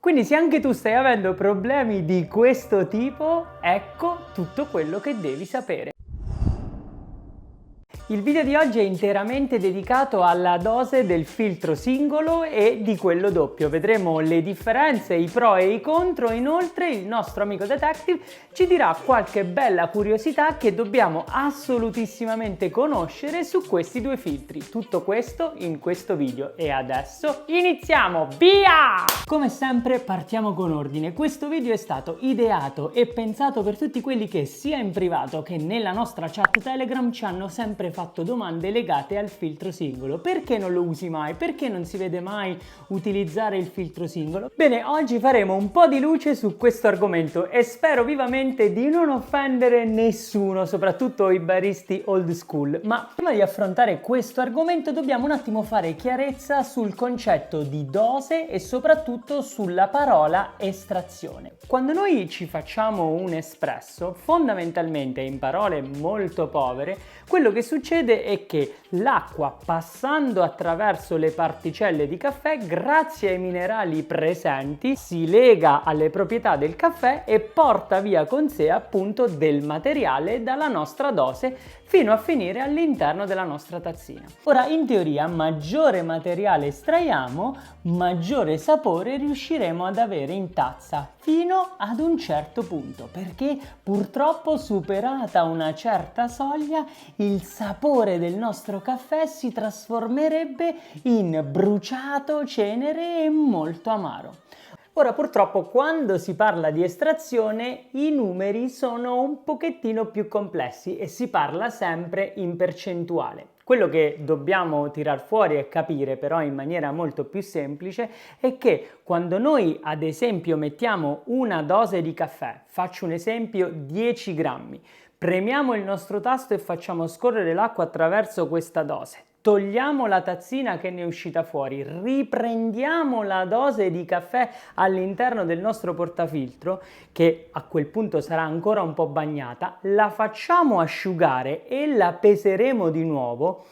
Quindi se anche tu stai avendo problemi di questo tipo, ecco tutto quello che devi sapere. Il video di oggi è interamente dedicato alla dose del filtro singolo e di quello doppio. Vedremo le differenze, i pro e i contro. Inoltre il nostro amico detective ci dirà qualche bella curiosità che dobbiamo assolutissimamente conoscere su questi due filtri. Tutto questo in questo video e adesso iniziamo! Via! Come sempre partiamo con ordine. Questo video è stato ideato e pensato per tutti quelli che sia in privato che nella nostra chat Telegram ci hanno sempre fatto domande legate al filtro singolo. Perché non lo usi mai? Perché non si vede mai utilizzare il filtro singolo? Bene, oggi faremo un po' di luce su questo argomento e spero vivamente di non offendere nessuno, soprattutto i baristi old school. Ma prima di affrontare questo argomento dobbiamo un attimo fare chiarezza sul concetto di dose e soprattutto sulla parola estrazione. Quando noi ci facciamo un espresso, fondamentalmente in parole molto povere, quello che succede è che l'acqua, passando attraverso le particelle di caffè, grazie ai minerali presenti, si lega alle proprietà del caffè e porta via con sé appunto del materiale dalla nostra dose fino a finire all'interno della nostra tazzina. Ora, in teoria, maggiore materiale estraiamo, maggiore sapore riusciremo ad avere in tazza fino ad un certo punto, perché purtroppo superata una certa soglia il sapore del nostro caffè si trasformerebbe in bruciato, cenere e molto amaro. Ora, purtroppo, quando si parla di estrazione, i numeri sono un pochettino più complessi e si parla sempre in percentuale. Quello che dobbiamo tirar fuori e capire però in maniera molto più semplice è che quando noi ad esempio mettiamo una dose di caffè, faccio un esempio 10 grammi, premiamo il nostro tasto e facciamo scorrere l'acqua attraverso questa dose. Togliamo la tazzina che ne è uscita fuori, riprendiamo la dose di caffè all'interno del nostro portafiltro, che a quel punto sarà ancora un po' bagnata, la facciamo asciugare e la peseremo di nuovo.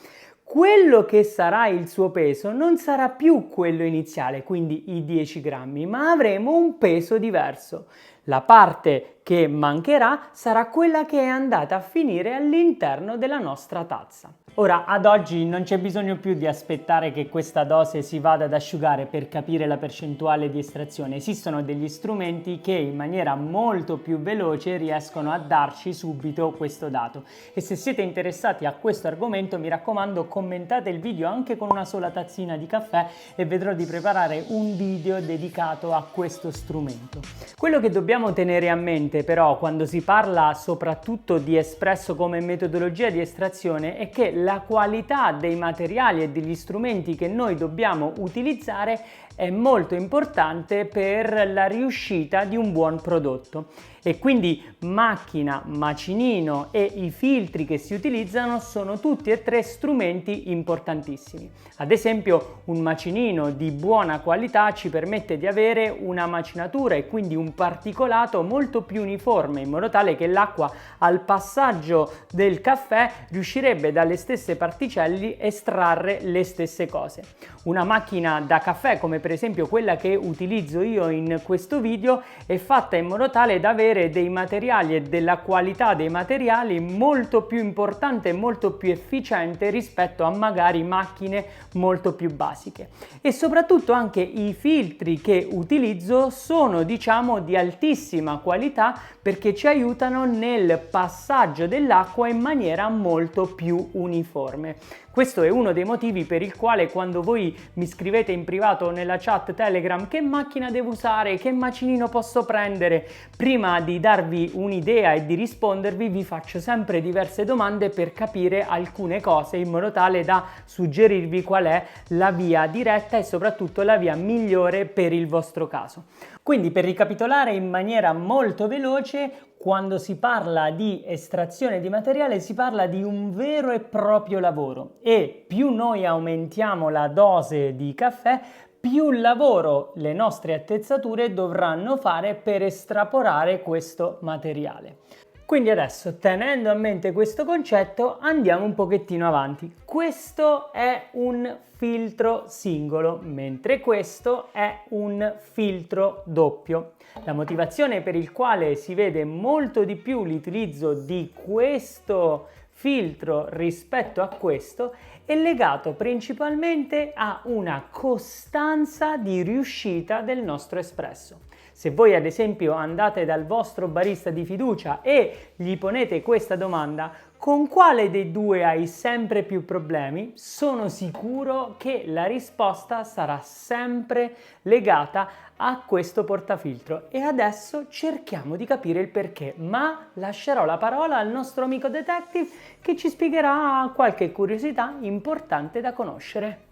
Quello che sarà il suo peso non sarà più quello iniziale, quindi i 10 grammi, ma avremo un peso diverso. La parte che mancherà sarà quella che è andata a finire all'interno della nostra tazza. Ora, ad oggi non c'è bisogno più di aspettare che questa dose si vada ad asciugare per capire la percentuale di estrazione. Esistono degli strumenti che in maniera molto più veloce riescono a darci subito questo dato. E se siete interessati a questo argomento, mi raccomando, commentate il video anche con una sola tazzina di caffè e vedrò di preparare un video dedicato a questo strumento. Quello che dobbiamo tenere a mente però quando si parla soprattutto di espresso come metodologia di estrazione è che la qualità dei materiali e degli strumenti che noi dobbiamo utilizzare è molto importante per la riuscita di un buon prodotto. E quindi macchina, macinino e i filtri che si utilizzano sono tutti e tre strumenti importantissimi. Ad esempio, un macinino di buona qualità ci permette di avere una macinatura e quindi un particolato molto più uniforme, in modo tale che l'acqua al passaggio del caffè riuscirebbe dalle stesse particelle estrarre le stesse cose. Una macchina da caffè, come per esempio quella che utilizzo io in questo video, è fatta in modo tale da avere dei materiali e della qualità dei materiali molto più importante e molto più efficiente rispetto a magari macchine molto più basiche. E soprattutto anche i filtri che utilizzo sono, diciamo, di altissima qualità perché ci aiutano nel passaggio dell'acqua in maniera molto più uniforme. Questo è uno dei motivi per il quale quando voi mi scrivete in privato nella chat Telegram che macchina devo usare, che macinino posso prendere, prima di darvi un'idea e di rispondervi vi faccio sempre diverse domande per capire alcune cose in modo tale da suggerirvi qual è la via diretta e soprattutto la via migliore per il vostro caso. Quindi, per ricapitolare in maniera molto veloce, quando si parla di estrazione di materiale si parla di un vero e proprio lavoro e più noi aumentiamo la dose di caffè, più lavoro le nostre attrezzature dovranno fare per estrapolare questo materiale. Quindi adesso, tenendo a mente questo concetto, andiamo un pochettino avanti. Questo è un filtro singolo, mentre questo è un filtro doppio. La motivazione per il quale si vede molto di più l'utilizzo di questo filtro rispetto a questo è legato principalmente a una costanza di riuscita del nostro espresso. Se voi ad esempio andate dal vostro barista di fiducia e gli ponete questa domanda: con quale dei due hai sempre più problemi? Sono sicuro che la risposta sarà sempre legata a questo portafiltro. E adesso cerchiamo di capire il perché, ma lascerò la parola al nostro amico detective che ci spiegherà qualche curiosità importante da conoscere.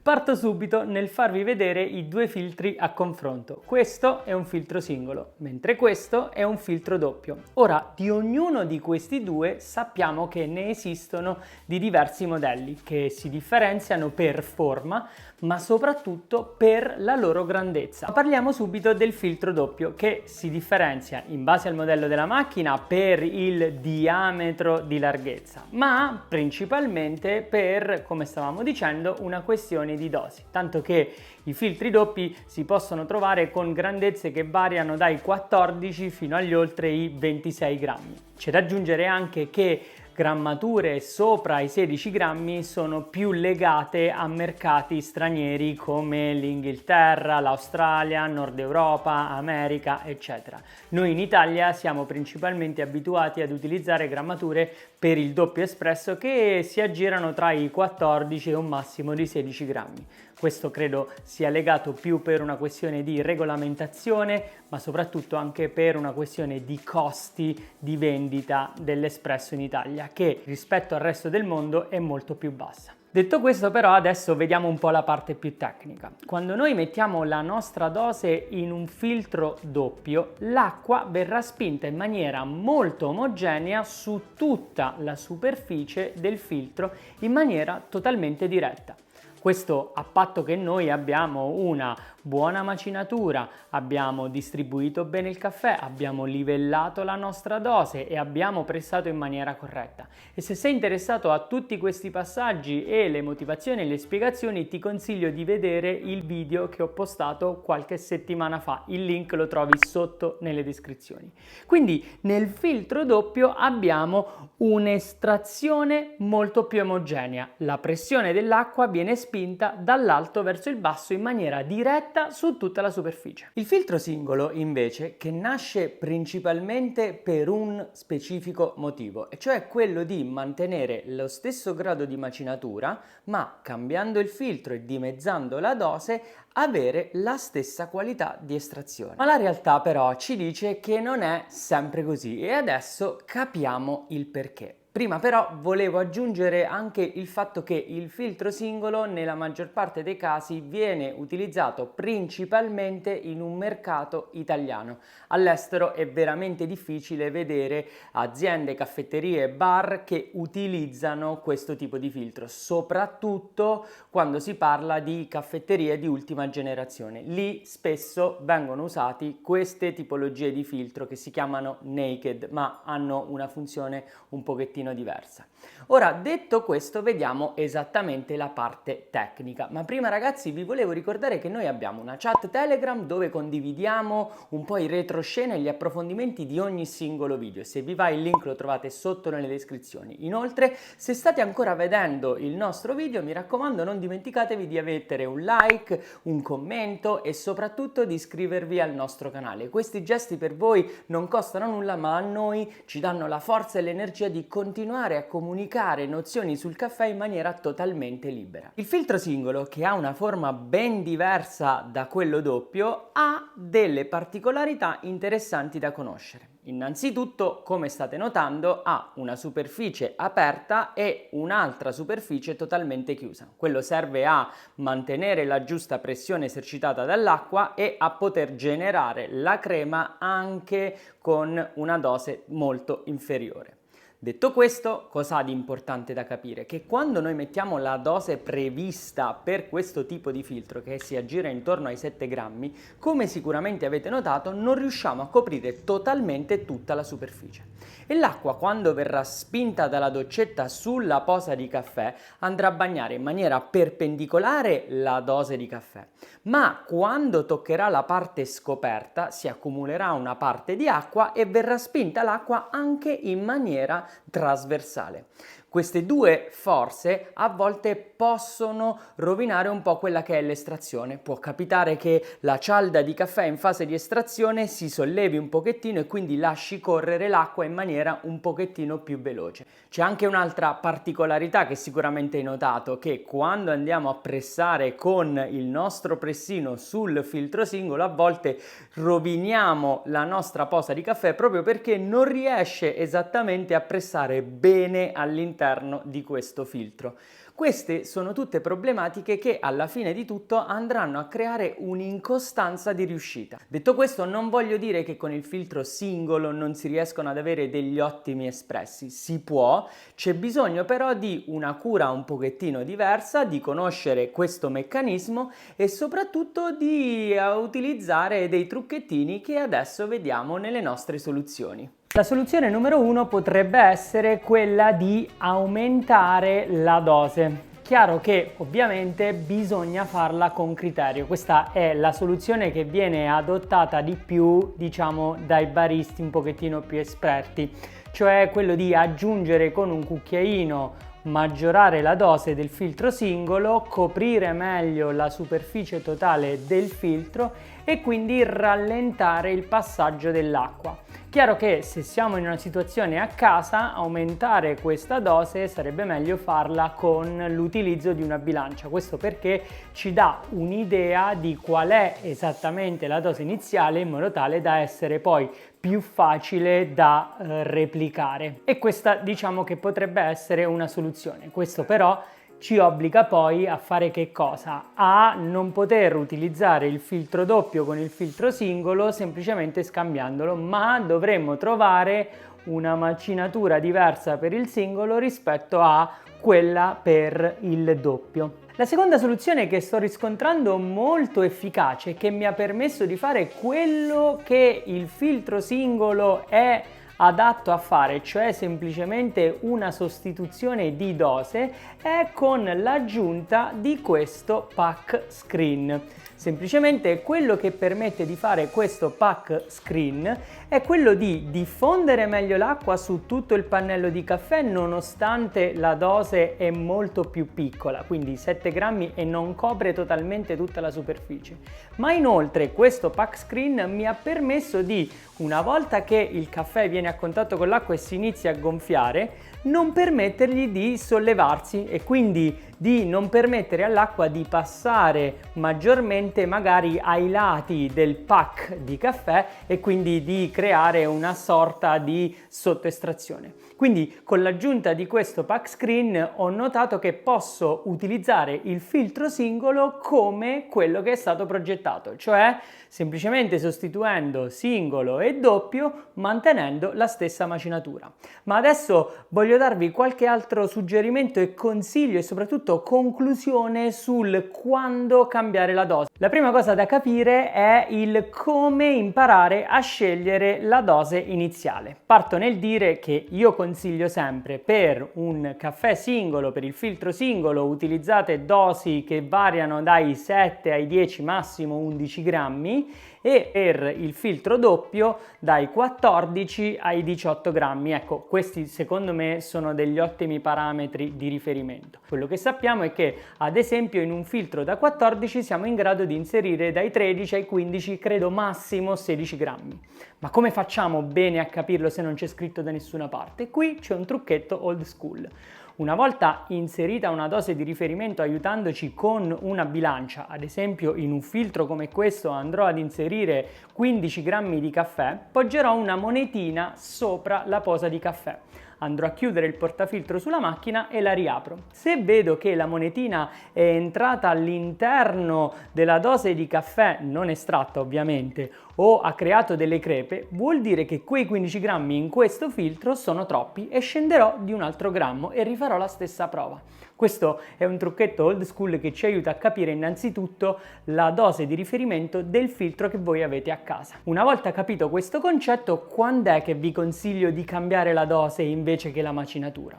Parto subito nel farvi vedere i due filtri a confronto. Questo è un filtro singolo, mentre questo è un filtro doppio. Ora, di ognuno di questi due sappiamo che ne esistono di diversi modelli che si differenziano per forma, ma soprattutto per la loro grandezza. Parliamo subito del filtro doppio, che si differenzia in base al modello della macchina per il diametro di larghezza, ma principalmente per, come stavamo dicendo, una questione di dosi, tanto che i filtri doppi si possono trovare con grandezze che variano dai 14 fino agli oltre i 26 grammi. C'è da aggiungere anche che grammature sopra i 16 grammi sono più legate a mercati stranieri come l'Inghilterra, l'Australia, Nord Europa, America, eccetera. Noi in Italia siamo principalmente abituati ad utilizzare grammature per il doppio espresso che si aggirano tra i 14 e un massimo di 16 grammi. Questo credo sia legato più per una questione di regolamentazione, ma soprattutto anche per una questione di costi di vendita dell'espresso in Italia, che rispetto al resto del mondo è molto più bassa. Detto questo, però, adesso vediamo un po' la parte più tecnica. Quando noi mettiamo la nostra dose in un filtro doppio, l'acqua verrà spinta in maniera molto omogenea su tutta la superficie del filtro in maniera totalmente diretta. Questo a patto che noi abbiamo una buona macinatura, abbiamo distribuito bene il caffè, abbiamo livellato la nostra dose e abbiamo pressato in maniera corretta. E se sei interessato a tutti questi passaggi e le motivazioni e le spiegazioni, ti consiglio di vedere il video che ho postato qualche settimana fa. Il link lo trovi sotto nelle descrizioni. Quindi nel filtro doppio abbiamo un'estrazione molto più omogenea. La pressione dell'acqua viene spinta dall'alto verso il basso in maniera diretta su tutta la superficie. Il filtro singolo invece, che nasce principalmente per un specifico motivo, e cioè quello di mantenere lo stesso grado di macinatura, ma cambiando il filtro e dimezzando la dose, avere la stessa qualità di estrazione. Ma la realtà però ci dice che non è sempre così e adesso capiamo il perché. Prima però volevo aggiungere anche il fatto che il filtro singolo nella maggior parte dei casi viene utilizzato principalmente in un mercato italiano. All'estero è veramente difficile vedere aziende, caffetterie e bar che utilizzano questo tipo di filtro, soprattutto quando si parla di caffetterie di ultima generazione. Lì spesso vengono usati queste tipologie di filtro che si chiamano naked, ma hanno una funzione un pochettino diversa. Ora, detto questo, vediamo esattamente la parte tecnica, ma prima ragazzi vi volevo ricordare che noi abbiamo una chat Telegram dove condividiamo un po' i retroscena e gli approfondimenti di ogni singolo video. Se vi va il link lo trovate sotto nelle descrizioni. Inoltre, se state ancora vedendo il nostro video, mi raccomando non dimenticatevi di mettere un like, un commento e soprattutto di iscrivervi al nostro canale. Questi gesti per voi non costano nulla, ma a noi ci danno la forza e l'energia di continuare a comunicare nozioni sul caffè in maniera totalmente libera. Il filtro singolo, che ha una forma ben diversa da quello doppio, ha delle particolarità interessanti da conoscere. Innanzitutto, come state notando, ha una superficie aperta e un'altra superficie totalmente chiusa. Quello serve a mantenere la giusta pressione esercitata dall'acqua e a poter generare la crema anche con una dose molto inferiore. Detto questo, cosa ha di importante da capire? Che quando noi mettiamo la dose prevista per questo tipo di filtro, che si aggira intorno ai 7 grammi, come sicuramente avete notato, non riusciamo a coprire totalmente tutta la superficie. E l'acqua, quando verrà spinta dalla doccetta sulla posa di caffè, andrà a bagnare in maniera perpendicolare la dose di caffè, ma quando toccherà la parte scoperta si accumulerà una parte di acqua e verrà spinta l'acqua anche in maniera trasversale. Queste due forze a volte possono rovinare un po' quella che è l'estrazione. Può capitare che la cialda di caffè in fase di estrazione si sollevi un pochettino e quindi lasci correre l'acqua in maniera un pochettino più veloce. C'è anche un'altra particolarità che sicuramente hai notato, che quando andiamo a pressare con il nostro pressino sul filtro singolo, a volte roviniamo la nostra posa di caffè proprio perché non riesce esattamente a pressare bene all'interno di questo filtro. Queste sono tutte problematiche che alla fine di tutto andranno a creare un'incostanza di riuscita. Detto questo, non voglio dire che con il filtro singolo non si riescono ad avere degli ottimi espressi. Si può, c'è bisogno però di una cura un pochettino diversa, di conoscere questo meccanismo e soprattutto di utilizzare dei trucchettini che adesso vediamo nelle nostre soluzioni. La soluzione numero 1 potrebbe essere quella di aumentare la dose. Chiaro che ovviamente bisogna farla con criterio. Questa è la soluzione che viene adottata di più, diciamo, dai baristi un pochettino più esperti, cioè quello di aggiungere con un cucchiaino, maggiorare la dose del filtro singolo, coprire meglio la superficie totale del filtro e quindi rallentare il passaggio dell'acqua. Chiaro che se siamo in una situazione a casa, aumentare questa dose sarebbe meglio farla con l'utilizzo di una bilancia. Questo perché ci dà un'idea di qual è esattamente la dose iniziale in modo tale da essere poi più facile da replicare. E questa diciamo che potrebbe essere una soluzione. Questo però ci obbliga poi a fare che cosa? A non poter utilizzare il filtro doppio con il filtro singolo semplicemente scambiandolo, ma dovremmo trovare una macinatura diversa per il singolo rispetto a quella per il doppio. La seconda soluzione che sto riscontrando molto efficace e che mi ha permesso di fare quello che il filtro singolo è adatto a fare, cioè semplicemente una sostituzione di dose, è con l'aggiunta di questo pack screen. Semplicemente quello che permette di fare questo pack screen è quello di diffondere meglio l'acqua su tutto il pannello di caffè nonostante la dose è molto più piccola, quindi 7 grammi e non copre totalmente tutta la superficie. Ma inoltre questo pack screen mi ha permesso di, una volta che il caffè viene a contatto con l'acqua e si inizia a gonfiare, non permettergli di sollevarsi e quindi di non permettere all'acqua di passare maggiormente magari ai lati del pack di caffè e quindi di creare una sorta di sottoestrazione. Quindi con l'aggiunta di questo pack screen ho notato che posso utilizzare il filtro singolo come quello che è stato progettato, cioè semplicemente sostituendo singolo e doppio mantenendo la stessa macinatura. Ma adesso voglio darvi qualche altro suggerimento e consiglio e soprattutto conclusione sul quando cambiare la dose. La prima cosa da capire è il come imparare a scegliere la dose iniziale. Parto nel dire che io consiglio sempre per un caffè singolo, per il filtro singolo, utilizzate dosi che variano dai 7 ai 10 massimo 11 grammi e per il filtro doppio dai 14 ai 18 grammi. Ecco, questi secondo me sono degli ottimi parametri di riferimento. Quello che sappiamo è che ad esempio in un filtro da 14 siamo in grado di inserire dai 13 ai 15, credo massimo 16 grammi. Ma come facciamo bene a capirlo se non c'è scritto da nessuna parte? Qui c'è un trucchetto old school. Una volta inserita una dose di riferimento aiutandoci con una bilancia, ad esempio in un filtro come questo andrò ad inserire 15 grammi di caffè, poggerò una monetina sopra la posa di caffè. andrò a chiudere il portafiltro sulla macchina e la riapro. Se vedo che la monetina è entrata all'interno della dose di caffè, non estratta ovviamente, o ha creato delle crepe, vuol dire che quei 15 grammi in questo filtro sono troppi e scenderò di un altro grammo e rifarò la stessa prova. Questo è un trucchetto old school che ci aiuta a capire innanzitutto la dose di riferimento del filtro che voi avete a casa. Una volta capito questo concetto, quando è che vi consiglio di cambiare la dose invece che la macinatura?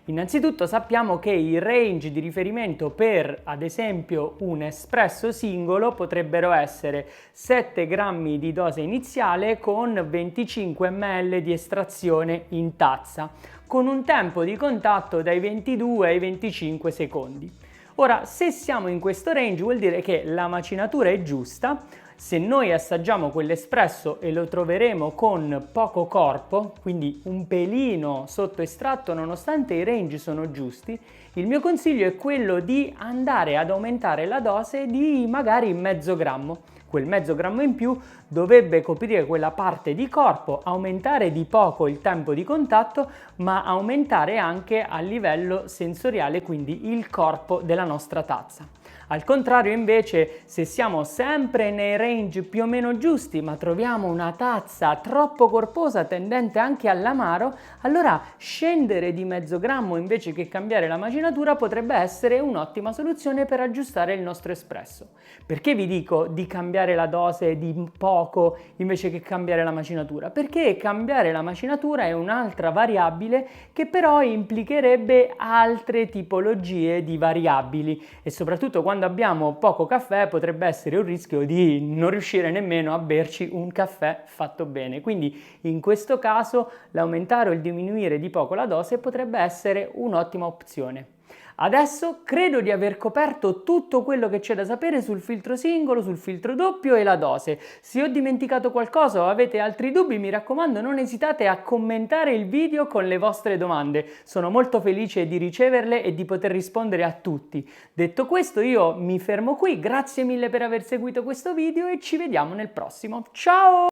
Innanzitutto sappiamo che i range di riferimento per, ad esempio, un espresso singolo potrebbero essere 7 grammi di dose iniziale con 25 ml di estrazione in tazza, con un tempo di contatto dai 22 ai 25 secondi. Ora, se siamo in questo range vuol dire che la macinatura è giusta. Se noi assaggiamo quell'espresso e lo troveremo con poco corpo, quindi un pelino sotto estratto nonostante i range sono giusti, il mio consiglio è quello di andare ad aumentare la dose di magari mezzo grammo. Quel mezzo grammo in più dovrebbe coprire quella parte di corpo, aumentare di poco il tempo di contatto, ma aumentare anche a livello sensoriale, quindi il corpo della nostra tazza. Al contrario invece, se siamo sempre nei range più o meno giusti, ma troviamo una tazza troppo corposa tendente anche all'amaro, allora scendere di mezzo grammo invece che cambiare la macinatura potrebbe essere un'ottima soluzione per aggiustare il nostro espresso. Perché vi dico di cambiare la dose di poco invece che cambiare la macinatura? Perché cambiare la macinatura è un'altra variabile che però implicherebbe altre tipologie di variabili e soprattutto quando abbiamo poco caffè potrebbe essere un rischio di non riuscire nemmeno a berci un caffè fatto bene. Quindi in questo caso l'aumentare o il diminuire di poco la dose potrebbe essere un'ottima opzione. Adesso credo di aver coperto tutto quello che c'è da sapere sul filtro singolo, sul filtro doppio e la dose. Se ho dimenticato qualcosa o avete altri dubbi, mi raccomando, non esitate a commentare il video con le vostre domande. Sono molto felice di riceverle e di poter rispondere a tutti. Detto questo, io mi fermo qui. Grazie mille per aver seguito questo video e ci vediamo nel prossimo. Ciao!